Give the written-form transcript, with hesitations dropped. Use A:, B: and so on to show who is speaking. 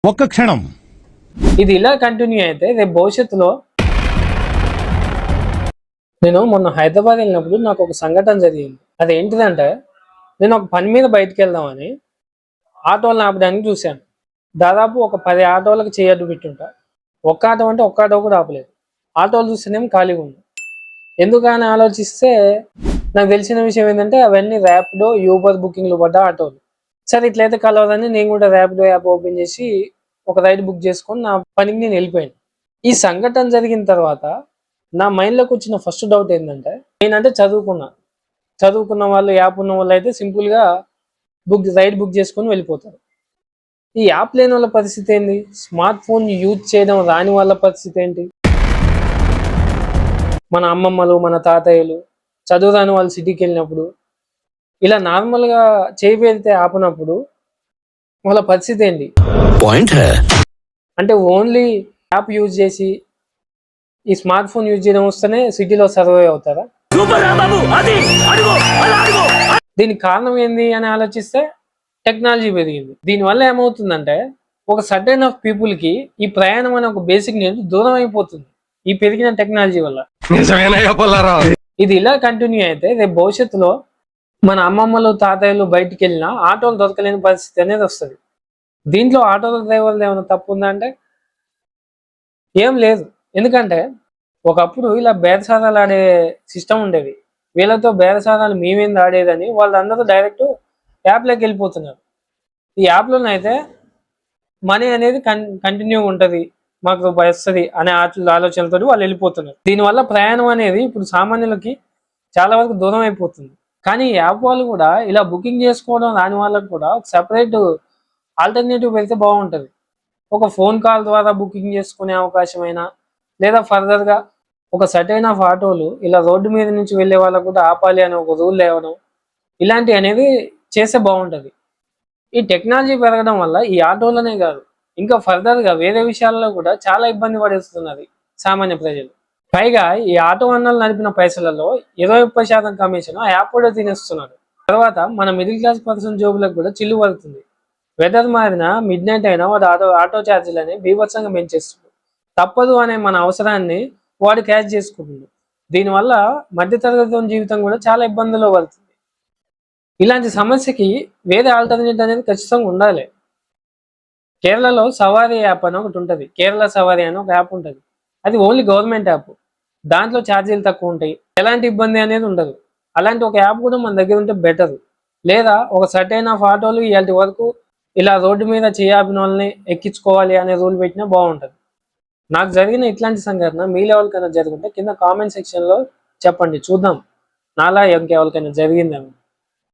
A: ఒక్క క్షణం
B: ఇది ఇలా కంటిన్యూ అయితే రేపు భవిష్యత్తులో నేను మొన్న హైదరాబాద్ వెళ్ళినప్పుడు నాకు ఒక సంఘటన జరిగింది. అది ఏంటిదంటే నేను ఒక పని మీద బయటకు వెళ్దామని ఆటోలను ఆపడానికి చూశాను. దాదాపు ఒక 10 ఆటోలకు చేయడ్డు పెట్టుంటా. ఒక్క ఆటో అంటే ఒక్క ఆటో కూడా ఆపలేదు. ఆటోలు చూస్తేనేమో ఖాళీగా ఉంది. ఎందుకని ఆలోచిస్తే నాకు తెలిసిన విషయం ఏంటంటే అవన్నీ ర్యాపిడో యూబర్ బుకింగ్లు పడ్డ ఆటోలు. సరే ఇట్లయితే కలవదని నేను కూడా ర్యాపిడో యాప్ ఓపెన్ చేసి ఒక రైడ్ బుక్ చేసుకొని నా పనికి నేను వెళ్ళిపోయాను. ఈ సంఘటన జరిగిన తర్వాత నా మైండ్లోకి వచ్చిన ఫస్ట్ డౌట్ ఏంటంటే నేనంటే చదువుకున్న వాళ్ళు యాప్ ఉన్న వాళ్ళు అయితే సింపుల్గా రైడ్ బుక్ చేసుకొని వెళ్ళిపోతారు. ఈ యాప్ లేని వాళ్ళ పరిస్థితి ఏంటి? స్మార్ట్ ఫోన్ యూజ్ చేయడం రాని వాళ్ళ పరిస్థితి ఏంటి? మన అమ్మమ్మలు మన తాతయ్యలు చదువు రాని వాళ్ళు సిటీకి వెళ్ళినప్పుడు ఇలా నార్మల్గా చేయి పెడితే ఆపినప్పుడు వాళ్ళ పరిస్థితి ఏంటి? అంటే ఓన్లీ యాప్ యూజ్ చేసి ఈ స్మార్ట్ ఫోన్ యూజ్ చేయడం వస్తేనే సిటీలో సర్వైవ్ అవుతారా? దీనికి కారణం ఏంది అని ఆలోచిస్తే టెక్నాలజీ పెరిగింది. దీనివల్ల ఏమవుతుందంటే ఒక సర్టెన్ ఆఫ్ పీపుల్ కి ఈ ప్రయాణం అనే ఒక బేసిక్ నీడ్ దూరం అయిపోతుంది ఈ పెరిగిన టెక్నాలజీ వల్ల. ఇది ఇలా కంటిన్యూ అయితే రేపు భవిష్యత్తులో మన అమ్మమ్మలు తాతయ్యలు బయటికి వెళ్ళినా ఆటోలు దొరకలేని పరిస్థితి అనేది వస్తుంది. దీంట్లో ఆటోల డ్రైవర్లు ఏమైనా తప్పు ఉందా అంటే ఏం లేదు. ఎందుకంటే ఒకప్పుడు ఇలా బేరసారాలు ఆడే సిస్టమ్ ఉండేవి. వీళ్ళతో బేరసారాలు మేమేంది ఆడేదని వాళ్ళందరూ డైరెక్ట్ యాప్లోకి వెళ్ళిపోతున్నారు. ఈ యాప్లోనైతే మనీ అనేది కంటిన్యూ ఉంటుంది, మాకు రూపాయి వస్తుంది అనే ఆలోచనతో వాళ్ళు వెళ్ళిపోతున్నారు. దీనివల్ల ప్రయాణం అనేది ఇప్పుడు సామాన్యులకి చాలా వరకు దూరం అయిపోతుంది. కానీ ఈ యాప్ వాళ్ళు కూడా ఇలా బుకింగ్ చేసుకోవడం రాని వాళ్ళకి కూడా ఒక సెపరేట్ ఆల్టర్నేటివ్ పెడితే బాగుంటుంది. ఒక ఫోన్ కాల్ ద్వారా బుకింగ్ చేసుకునే అవకాశమైనా లేదా ఫర్దర్గా ఒక సర్టైన్ ఆఫ్ ఆటోలు ఇలా రోడ్డు మీద నుంచి వెళ్ళే వాళ్ళకు కూడా ఆపాలి అనే ఒక రూల్ లేవడం ఇలాంటివి అనేది చేస్తే బాగుంటుంది. ఈ టెక్నాలజీ పెరగడం వల్ల ఈ ఆటోలనే కాదు ఇంకా ఫర్దర్గా వేరే విషయాల్లో కూడా చాలా ఇబ్బంది పడేస్తున్నది సామాన్య ప్రజలు. పైగా ఈ ఆటో అన్నలు నడిపిన పైసలలో 20% కమిషన్ ఆ యాప్ కూడా తినేస్తున్నారు. తర్వాత మన మిడిల్ క్లాస్ పర్సన్ జోబులకు కూడా చిల్లు పడుతుంది. వెదర్ మారినా మిడ్ నైట్ అయినా వాడు ఆటో ఛార్జీలని బీభత్సంగా పెంచేస్తుంది. తప్పదు అనే మన అవసరాన్ని వాడు క్యాచ్ చేసుకుంటుంది. దీనివల్ల మధ్యతరగతి జీవితం కూడా చాలా ఇబ్బందుల్లో పడుతుంది. ఇలాంటి సమస్యకి వేరే ఆల్టర్నేట్ అనేది ఖచ్చితంగా ఉండాలి. కేరళలో సవారీ యాప్ అని ఒకటి ఉంటుంది. కేరళ సవారీ అని ఒక యాప్ ఉంటుంది. అది ఓన్లీ గవర్నమెంట్ యాప్. దాంట్లో ఛార్జీలు తక్కువ ఉంటాయి, ఎలాంటి ఇబ్బంది అనేది ఉండదు. అలాంటి ఒక యాప్ కూడా మన దగ్గర ఉంటే బెటర్. లేదా ఒక సర్టైన్ ఆఫ్ ఆటోలు ఇవాళ వరకు ఇలా రోడ్డు మీద చేయాపిన వాళ్ళని ఎక్కించుకోవాలి అనే రూల్ పెట్టినా బాగుంటుంది. నాకు జరిగిన ఇట్లాంటి సంఘటన మీ లెవెల్కైనా జరుగుంటే కింద కామెంట్ సెక్షన్లో చెప్పండి, చూద్దాం నాలా ఇంకెవరికైనా జరిగిందేమో.